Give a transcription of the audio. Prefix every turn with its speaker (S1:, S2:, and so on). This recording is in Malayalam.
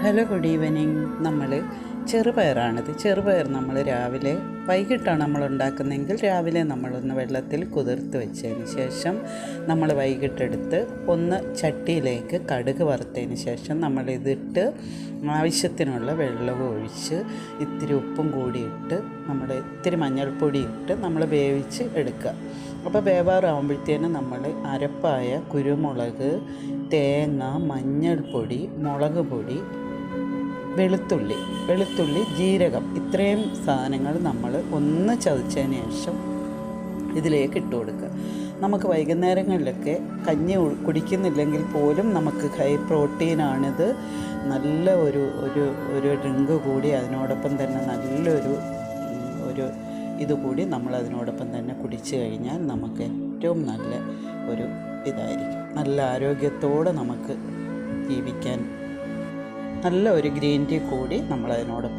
S1: Hello, good evening. നമ്മൾ ചെറുപയർ നമ്മൾ രാവിലെ വൈകിട്ടാണ് നമ്മൾ ഉണ്ടാക്കുന്നതെങ്കിൽ രാവിലെ നമ്മളൊന്ന് വെള്ളത്തിൽ കുതിർത്ത് വെച്ചതിന് ശേഷം നമ്മൾ വൈകിട്ടെടുത്ത് ഒന്ന് ചട്ടിയിലേക്ക് കടുക് വറുത്തതിന് ശേഷം നമ്മളിതിട്ട് ആവശ്യത്തിനുള്ള വെള്ളവും ഒഴിച്ച് ഇത്തിരി ഉപ്പും കൂടി ഇട്ട് നമ്മൾ ഇത്തിരി മഞ്ഞൾപ്പൊടി ഇട്ട് നമ്മൾ വേവിച്ച് എടുക്കുക. അപ്പോൾ വേവാറാകുമ്പോഴത്തേനും നമ്മൾ അരപ്പായ കുരുമുളക്, തേങ്ങ, മഞ്ഞൾപ്പൊടി, മുളക് പൊടി, വെളുത്തുള്ളി, ജീരകം, ഇത്രയും സാധനങ്ങൾ നമ്മൾ ഒന്ന് ചതച്ചതിന് ശേഷം ഇതിലേക്ക് ഇട്ട് കൊടുക്കുക. നമുക്ക് വൈകുന്നേരങ്ങളിലൊക്കെ കഞ്ഞി കുടിക്കുന്നില്ലെങ്കിൽ പോലും നമുക്ക് ഹൈ പ്രോട്ടീനാണിത്. നല്ല ഒരു ഡ്രിങ്ക് കൂടി അതിനോടൊപ്പം തന്നെ നല്ലൊരു ഇതുകൂടി നമ്മൾ അതിനോടൊപ്പം തന്നെ കുടിച്ചു കഴിഞ്ഞാൽ നമുക്ക് ഏറ്റവും നല്ല ഒരു ഇതായിരിക്കും. നല്ല ആരോഗ്യത്തോടെ നമുക്ക് ജീവിക്കാൻ നല്ല ഒരു ഗ്രീൻ ടീ കൂടി നമ്മളതിനോടൊപ്പം